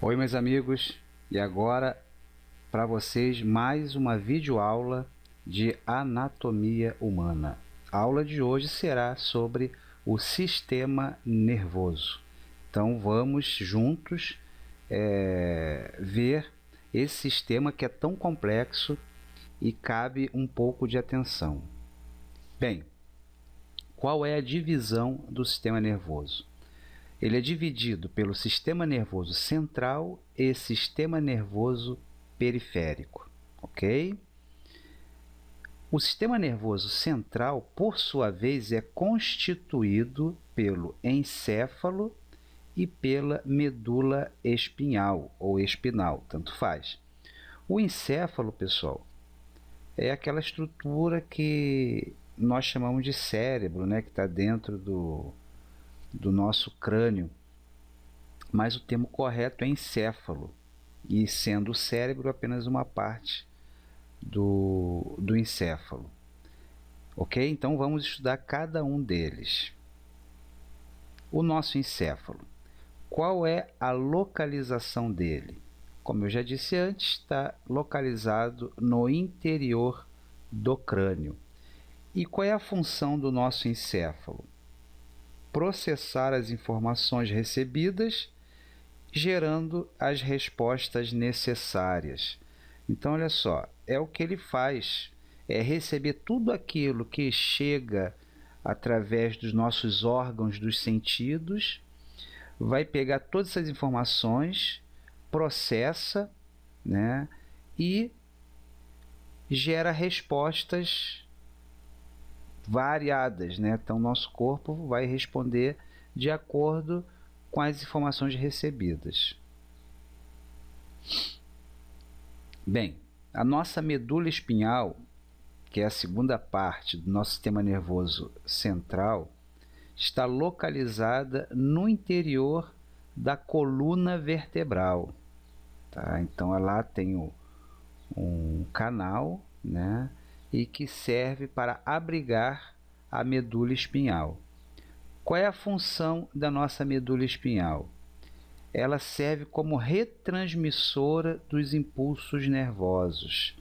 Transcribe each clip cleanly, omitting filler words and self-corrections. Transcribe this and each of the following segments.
Oi, meus amigos, e agora para vocês mais uma videoaula de anatomia humana. A aula de hoje será sobre o sistema nervoso. Então vamos juntos ver esse sistema que é tão complexo e cabe um pouco de atenção. Bem, qual é a divisão do sistema nervoso? Ele é dividido pelo sistema nervoso central e sistema nervoso periférico, ok? O sistema nervoso central, por sua vez, é constituído pelo encéfalo e pela medula espinhal ou espinal, tanto faz. O encéfalo, pessoal, é aquela estrutura que nós chamamos de cérebro, né, que está dentro do nosso crânio, mas o termo correto é encéfalo, e sendo o cérebro apenas uma parte do encéfalo. Ok? Então vamos estudar cada um deles. O nosso encéfalo. Qual é a localização dele? Como eu já disse antes, está localizado no interior do crânio. E qual é a função do nosso encéfalo? Processar as informações recebidas, gerando as respostas necessárias. Então, olha só, é o que ele faz, é receber tudo aquilo que chega através dos nossos órgãos dos sentidos, vai pegar todas essas informações, processa, né, e gera respostas variadas, né? Então, nosso corpo vai responder de acordo com as informações recebidas. Bem, a nossa medula espinhal, que é a segunda parte do nosso sistema nervoso central, está localizada no interior da coluna vertebral. Tá? Então, lá tem um canal, né? E que serve para abrigar a medula espinhal. Qual é a função da nossa medula espinhal? Ela serve como retransmissora dos impulsos nervosos.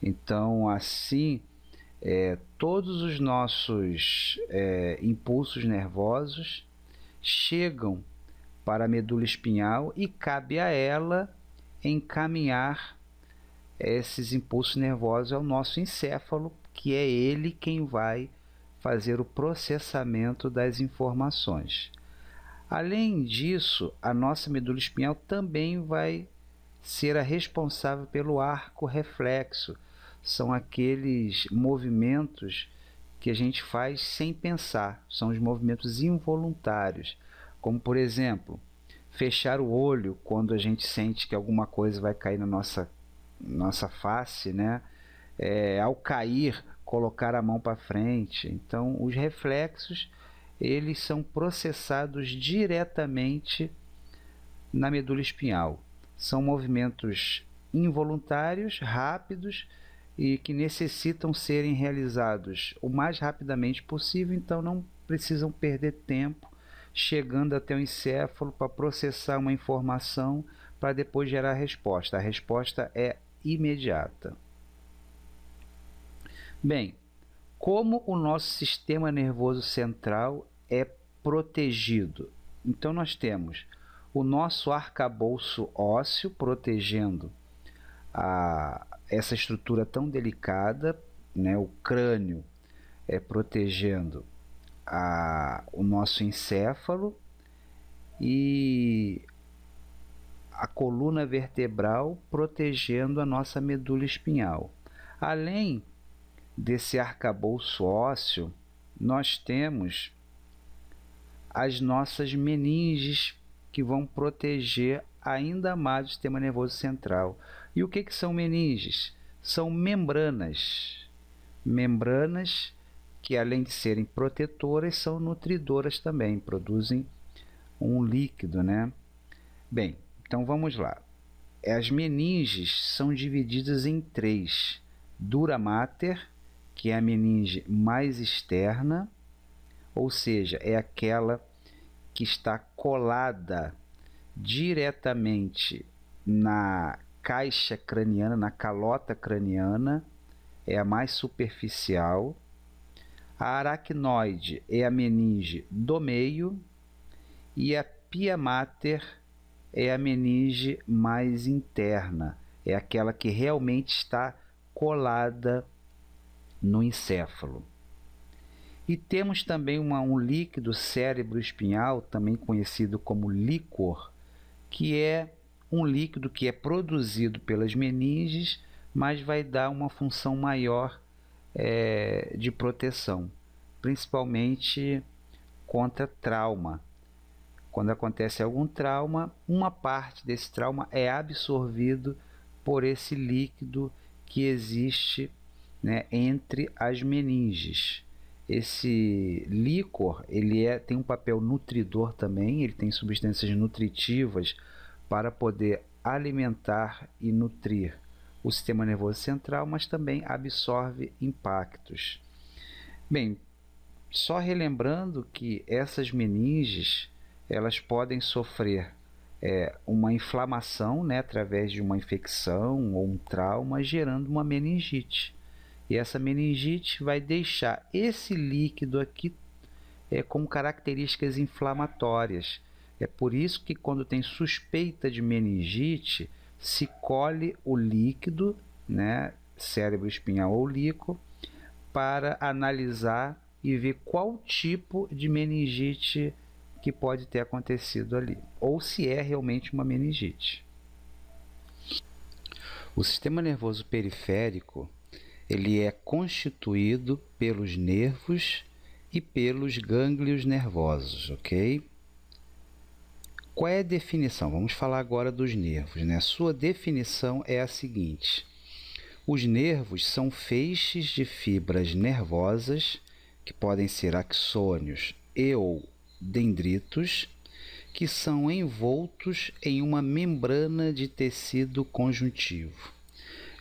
Então, assim, todos os nossos impulsos nervosos chegam para a medula espinhal e cabe a ela encaminhar esses impulsos nervosos ao nosso encéfalo, que é ele quem vai fazer o processamento das informações. Além disso, a nossa medula espinhal também vai ser a responsável pelo arco reflexo. São aqueles movimentos que a gente faz sem pensar, são os movimentos involuntários, como por exemplo, fechar o olho quando a gente sente que alguma coisa vai cair na nossa face, né? Ao cair, colocar a mão para frente. Então, os reflexos eles são processados diretamente na medula espinhal. São movimentos involuntários, rápidos e que necessitam serem realizados o mais rapidamente possível, então não precisam perder tempo chegando até o encéfalo para processar uma informação para depois gerar a resposta. A resposta é imediata. Bem, como o nosso sistema nervoso central é protegido? Então nós temos o nosso arcabouço ósseo protegendo essa estrutura tão delicada, né? O crânio protegendo o nosso encéfalo e a coluna vertebral protegendo a nossa medula espinhal. Além desse arcabouço ósseo, nós temos as nossas meninges que vão proteger ainda mais o sistema nervoso central. E o que são meninges? São membranas. Membranas que, além de serem protetoras, são nutridoras também, produzem um líquido, né? Bem, então vamos lá. As meninges são divididas em três: dura mater, que é a meninge mais externa, ou seja, é aquela que está colada diretamente na caixa craniana, na calota craniana, é a mais superficial. A aracnoide é a meninge do meio e a pia mater é a meninge mais interna, é aquela que realmente está colada no encéfalo. E temos também um líquido cérebro-espinhal, também conhecido como líquor, que é um líquido que é produzido pelas meninges, mas vai dar uma função maior de proteção, principalmente contra trauma. Quando acontece algum trauma, uma parte desse trauma é absorvido por esse líquido que existe, né, entre as meninges. Esse líquor tem um papel nutridor também, ele tem substâncias nutritivas para poder alimentar e nutrir o sistema nervoso central, mas também absorve impactos. Bem, só relembrando que essas meninges elas podem sofrer uma inflamação, né, através de uma infecção ou um trauma, gerando uma meningite. E essa meningite vai deixar esse líquido aqui com características inflamatórias. É por isso que quando tem suspeita de meningite, se colhe o líquido, né, cérebro-espinhal ou líquor, para analisar e ver qual tipo de meningite que pode ter acontecido ali, ou se é realmente uma meningite. O sistema nervoso periférico ele é constituído pelos nervos e pelos gânglios nervosos, ok? Qual é a definição? Vamos falar agora dos nervos, né? A sua definição é a seguinte: os nervos são feixes de fibras nervosas, que podem ser axônios e ou dendritos, que são envoltos em uma membrana de tecido conjuntivo.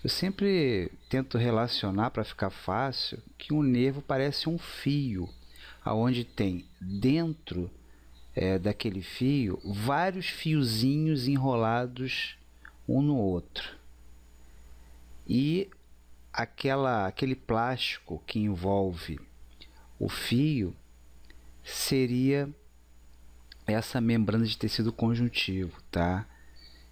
Eu sempre tento relacionar, para ficar fácil, que um nervo parece um fio, aonde tem dentro daquele fio vários fiozinhos enrolados um no outro. E aquele plástico que envolve o fio seria essa membrana de tecido conjuntivo, tá?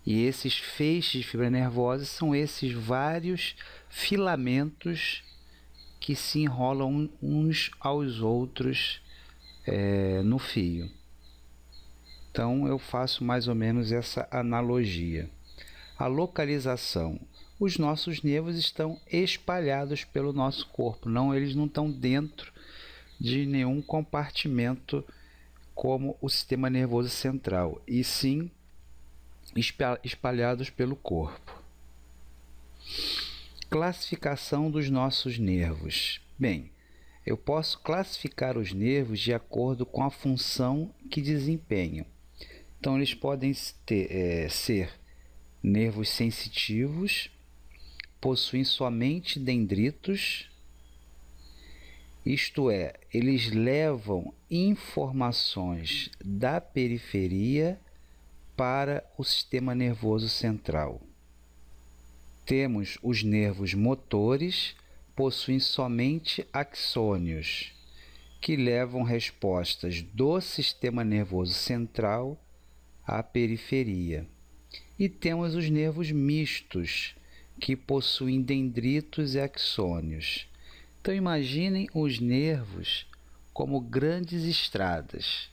E esses feixes de fibra nervosa são esses vários filamentos que se enrolam uns aos outros no fio. Então eu faço mais ou menos essa analogia. A localização. Os nossos nervos estão espalhados pelo nosso corpo, eles não estão dentro de nenhum compartimento como o sistema nervoso central, e sim espalhados pelo corpo. Classificação dos nossos nervos. Bem, eu posso classificar os nervos de acordo com a função que desempenham. Então, eles podem ser nervos sensitivos, possuem somente dendritos, isto é, eles levam informações da periferia para o sistema nervoso central. Temos os nervos motores, possuem somente axônios, que levam respostas do sistema nervoso central à periferia. E temos os nervos mistos, que possuem dendritos e axônios. Então imaginem os nervos como grandes estradas.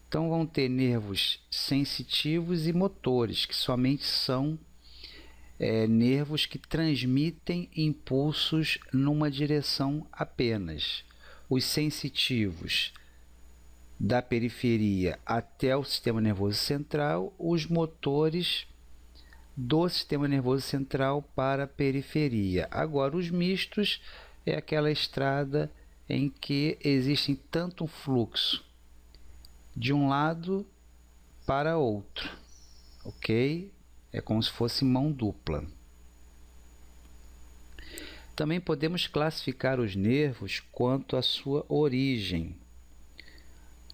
Então vão ter nervos sensitivos e motores, que somente são nervos que transmitem impulsos numa direção apenas. Os sensitivos da periferia até o sistema nervoso central, os motores do sistema nervoso central para a periferia. Agora, os mistos é aquela estrada em que existe tanto um fluxo de um lado para outro, ok? É como se fosse mão dupla. Também podemos classificar os nervos quanto à sua origem.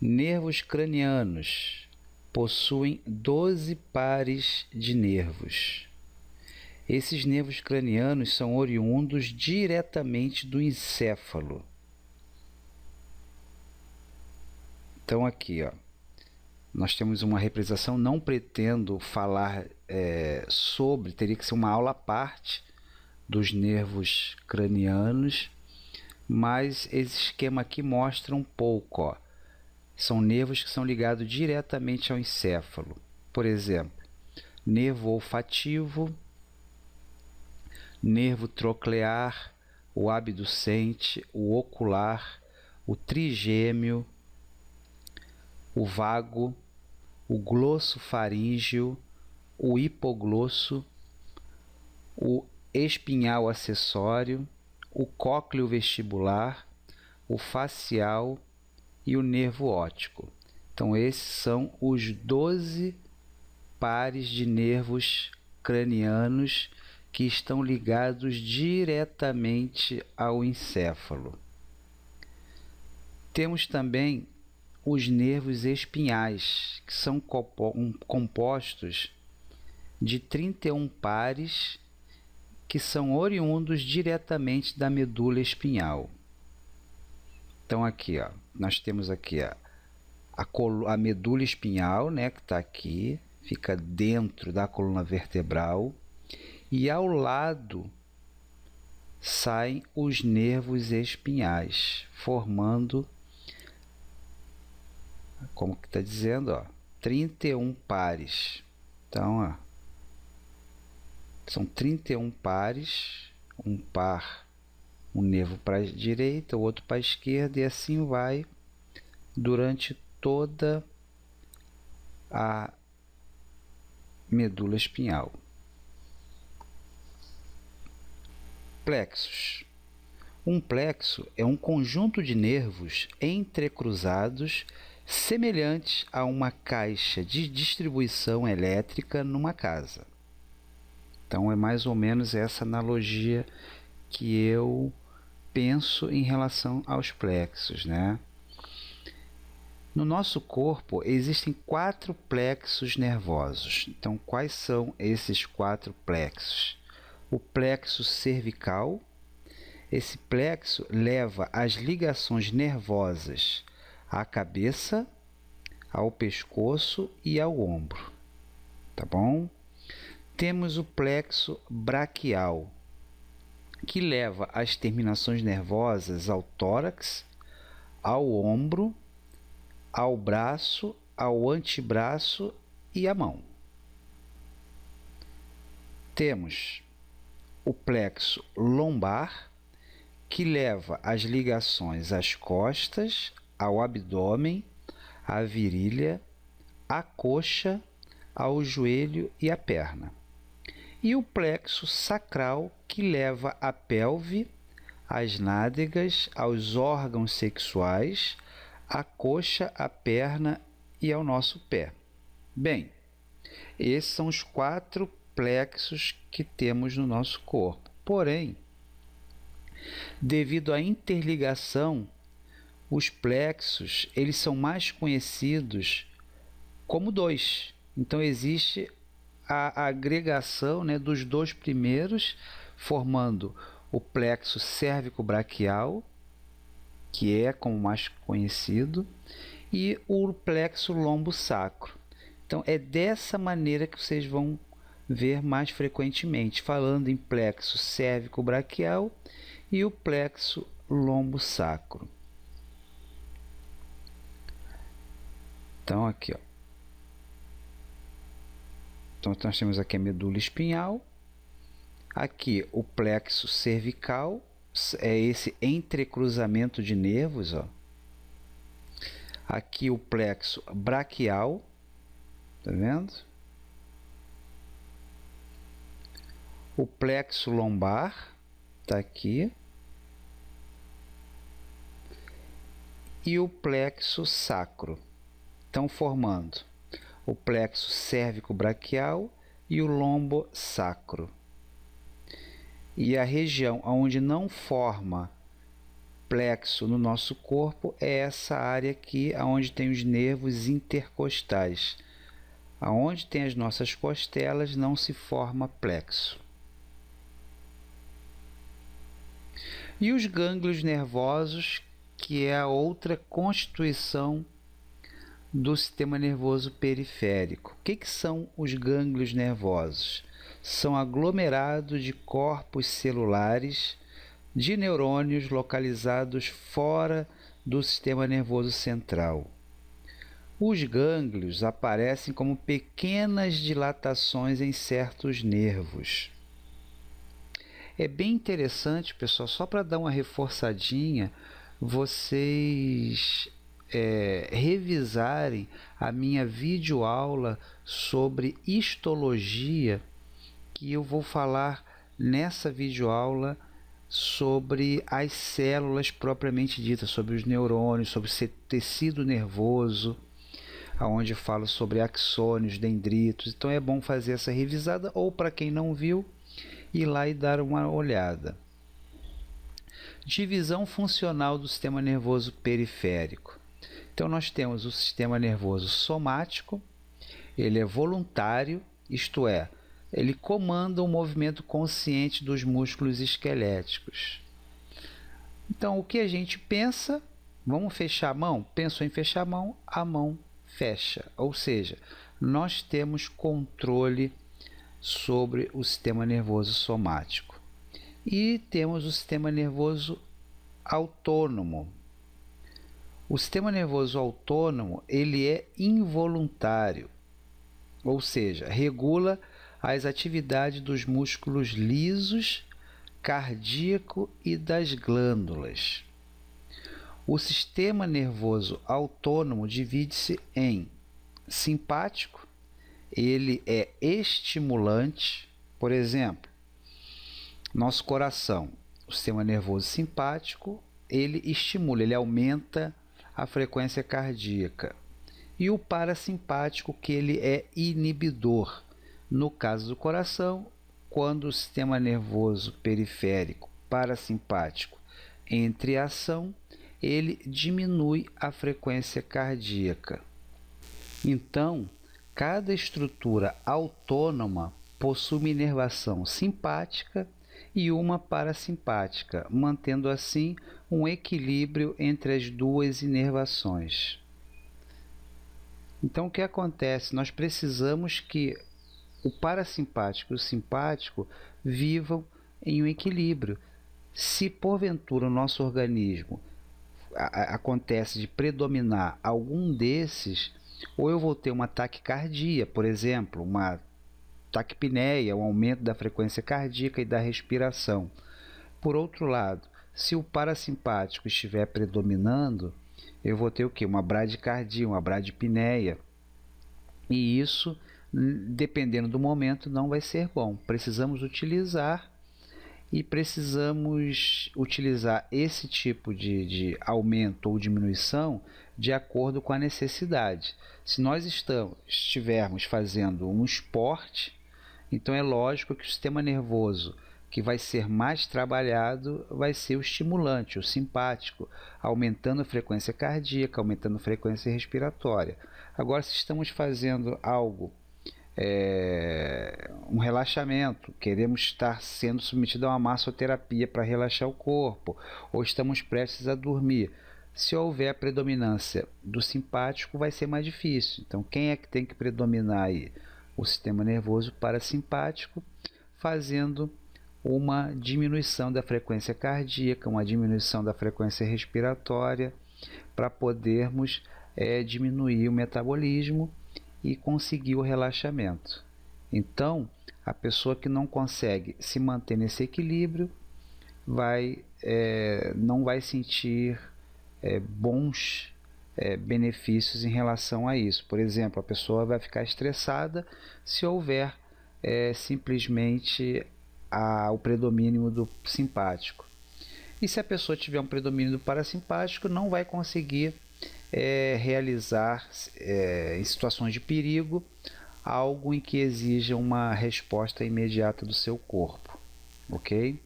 Nervos cranianos. possuem 12 pares de nervos. Esses nervos cranianos são oriundos diretamente do encéfalo. Então aqui, ó, nós temos uma representação, não pretendo falar sobre, teria que ser uma aula à parte dos nervos cranianos, mas esse esquema aqui mostra um pouco, ó. São nervos que são ligados diretamente ao encéfalo. Por exemplo, nervo olfativo, nervo troclear, o abducente, o ocular, o trigêmeo, o vago, o glossofaríngeo, o hipoglosso, o espinhal acessório, o cócleo vestibular, o facial e o nervo óptico. Então esses são os 12 pares de nervos cranianos que estão ligados diretamente ao encéfalo. Temos também os nervos espinhais, que são compostos de 31 pares que são oriundos diretamente da medula espinhal. Então aqui, ó, nós temos aqui a medula espinhal, né, que está aqui, fica dentro da coluna vertebral, e ao lado saem os nervos espinhais, formando, como que está dizendo, ó, 31 pares. Então, ó, são 31 pares, um par, um nervo para a direita, o outro para a esquerda, e assim vai durante toda a medula espinhal. Plexos. Um plexo é um conjunto de nervos entrecruzados semelhantes a uma caixa de distribuição elétrica numa casa. Então é mais ou menos essa analogia que eu penso em relação aos plexos, né? No nosso corpo existem 4 plexos nervosos. Então, quais são esses 4 plexos? O plexo cervical. Esse plexo leva as ligações nervosas à cabeça, ao pescoço e ao ombro. Tá bom? Temos o plexo braquial, que leva as terminações nervosas ao tórax, ao ombro, ao braço, ao antebraço e à mão. Temos o plexo lombar, que leva as ligações às costas, ao abdômen, à virilha, à coxa, ao joelho e à perna. E o plexo sacral, que leva a pelve, às nádegas, aos órgãos sexuais, à coxa, à perna e ao nosso pé. Bem, esses são os 4 plexos que temos no nosso corpo. Porém, devido à interligação, os plexos eles são mais conhecidos como 2. Então existe a agregação, né, dos 2 primeiros, formando o plexo cérvico-braquial, que é como mais conhecido, e o plexo lombo-sacro. Então é dessa maneira que vocês vão ver mais frequentemente, falando em plexo cérvico-braquial e o plexo lombo-sacro. Então aqui, ó. Então nós temos aqui a medula espinhal, aqui o plexo cervical, é esse entrecruzamento de nervos, ó. Aqui o plexo braquial, tá vendo? O plexo lombar tá aqui. E o plexo sacro. Estão formando o plexo cérvico-braquial e o lombo sacro. E a região onde não forma plexo no nosso corpo é essa área aqui, onde tem os nervos intercostais, Aonde tem as nossas costelas não se forma plexo. E os gânglios nervosos, que é a outra constituição do sistema nervoso periférico. O que são os gânglios nervosos? São aglomerados de corpos celulares de neurônios localizados fora do sistema nervoso central. Os gânglios aparecem como pequenas dilatações em certos nervos. É bem interessante, pessoal, só para dar uma reforçadinha, vocês revisarem a minha videoaula sobre histologia, que eu vou falar nessa videoaula sobre as células propriamente ditas, sobre os neurônios, sobre o tecido nervoso, onde eu falo sobre axônios, dendritos. Então é bom fazer essa revisada, ou para quem não viu, ir lá e dar uma olhada. Divisão funcional do sistema nervoso periférico. Então nós temos o sistema nervoso somático, ele é voluntário, isto é, ele comanda o movimento consciente dos músculos esqueléticos. Então o que a gente pensa, vamos fechar a mão? Pensou em fechar a mão fecha, ou seja, nós temos controle sobre o sistema nervoso somático. E temos o sistema nervoso autônomo. O sistema nervoso autônomo, ele é involuntário, ou seja, regula as atividades dos músculos lisos, cardíaco e das glândulas. O sistema nervoso autônomo divide-se em simpático, ele é estimulante, por exemplo, nosso coração, o sistema nervoso simpático, ele estimula, ele aumenta a frequência cardíaca. E o parasimpático, que ele é inibidor. No caso do coração, quando o sistema nervoso periférico parasimpático entra em ação, ele diminui a frequência cardíaca. Então, cada estrutura autônoma possui uma inervação simpática e uma parasimpática, mantendo assim um equilíbrio entre as duas inervações. Então, o que acontece? Nós precisamos que o parasimpático e o simpático vivam em um equilíbrio. Se porventura o nosso organismo acontece de predominar algum desses, ou eu vou ter uma taquicardia, por exemplo, uma taquipneia, um aumento da frequência cardíaca e da respiração. Por outro lado, se o parasimpático estiver predominando, eu vou ter o quê? Uma bradicardia, uma bradipneia. E isso, dependendo do momento, não vai ser bom. Precisamos utilizar esse tipo de aumento ou diminuição de acordo com a necessidade. Se nós estivermos fazendo um esporte, então é lógico que o sistema nervoso que vai ser mais trabalhado vai ser o estimulante, o simpático, aumentando a frequência cardíaca, aumentando a frequência respiratória. Agora, se estamos fazendo algo, um relaxamento, queremos estar sendo submetido a uma massoterapia para relaxar o corpo, ou estamos prestes a dormir, se houver a predominância do simpático, vai ser mais difícil. Então, quem é que tem que predominar aí? O sistema nervoso parasimpático, fazendo uma diminuição da frequência cardíaca, uma diminuição da frequência respiratória, para podermos diminuir o metabolismo e conseguir o relaxamento. Então, a pessoa que não consegue se manter nesse equilíbrio não vai sentir bons benefícios em relação a isso. Por exemplo, a pessoa vai ficar estressada se houver simplesmente o predomínio do simpático. E se a pessoa tiver um predomínio do parasimpático, não vai conseguir realizar em situações de perigo algo em que exija uma resposta imediata do seu corpo, ok?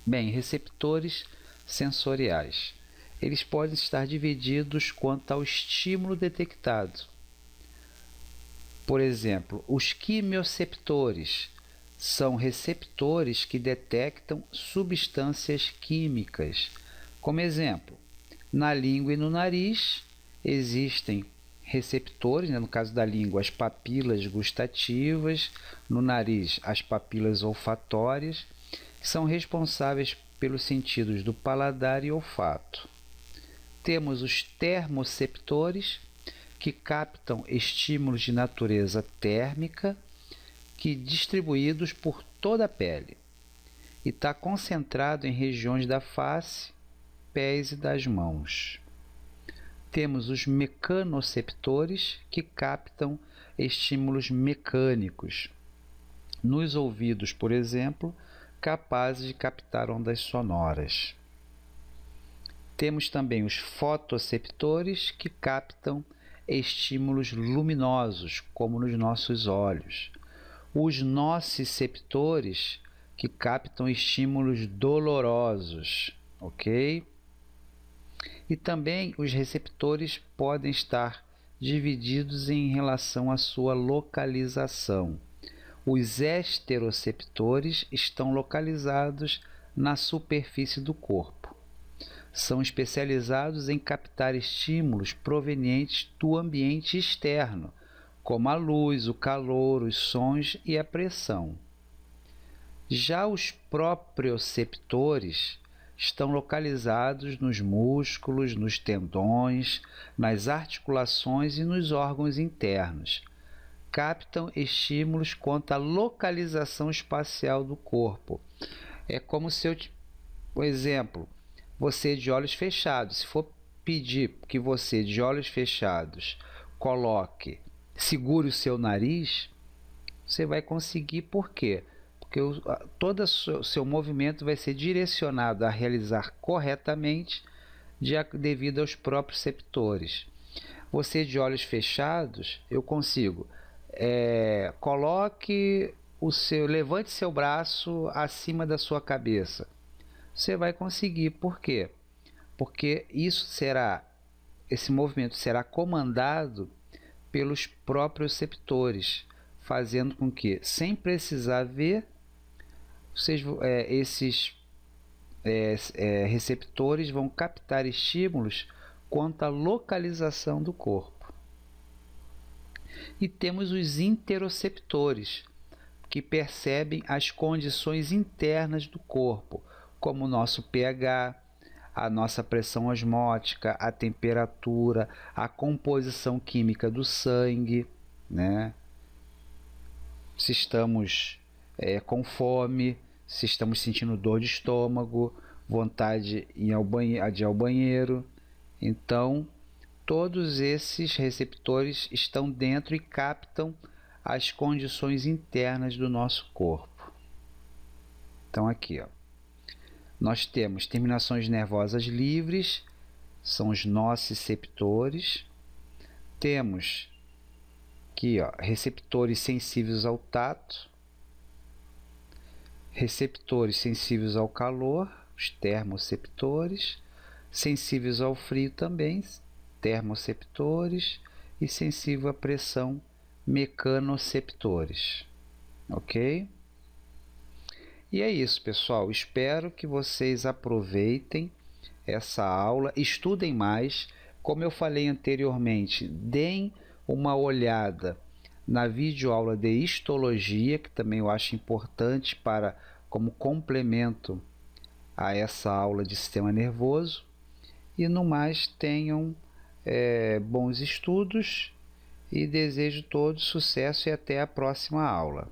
Bem, receptores sensoriais. Eles podem estar divididos quanto ao estímulo detectado. Por exemplo, os quimioceptores são receptores que detectam substâncias químicas. Como exemplo, na língua e no nariz existem receptores, né? No caso da língua, as papilas gustativas, no nariz, as papilas olfatórias, que são responsáveis pelos sentidos do paladar e olfato. Temos os termoceptores, que captam estímulos de natureza térmica, que distribuídos por toda a pele, e está concentrado em regiões da face, pés e das mãos. Temos os mecanoceptores, que captam estímulos mecânicos, nos ouvidos, por exemplo, capazes de captar ondas sonoras. Temos também os fotoceptores, que captam estímulos luminosos, como nos nossos olhos. Os nociceptores, que captam estímulos dolorosos, ok? E também os receptores podem estar divididos em relação à sua localização. Os esteroceptores estão localizados na superfície do corpo. São especializados em captar estímulos provenientes do ambiente externo, como a luz, o calor, os sons e a pressão. Já os proprioceptores estão localizados nos músculos, nos tendões, nas articulações e nos órgãos internos. Captam estímulos quanto à localização espacial do corpo. É como se por exemplo, você de olhos fechados, se for pedir que você de olhos fechados segure o seu nariz, você vai conseguir. Por quê? Porque todo o seu movimento vai ser direcionado a realizar corretamente devido aos próprios receptores. Você de olhos fechados, eu consigo. Levante seu braço acima da sua cabeça. Você vai conseguir. Por quê? Porque esse movimento será comandado pelos próprios receptores, fazendo com que, sem precisar ver, esses receptores vão captar estímulos quanto à localização do corpo. E temos os interoceptores, que percebem as condições internas do corpo, como o nosso pH, a nossa pressão osmótica, a temperatura, a composição química do sangue, né? Se estamos com fome, se estamos sentindo dor de estômago, vontade de ir ao banheiro. Então, todos esses receptores estão dentro e captam as condições internas do nosso corpo. Então, aqui, nós temos terminações nervosas livres, são os nociceptores. Temos aqui, receptores sensíveis ao tato, receptores sensíveis ao calor, os termoceptores, sensíveis ao frio também, termoceptores, e sensível à pressão, mecanoceptores. Ok? E é isso, pessoal. Espero que vocês aproveitem essa aula, estudem mais. Como eu falei anteriormente, deem uma olhada na videoaula de histologia, que também eu acho importante como complemento a essa aula de sistema nervoso. E no mais, tenham bons estudos e desejo todos sucesso e até a próxima aula.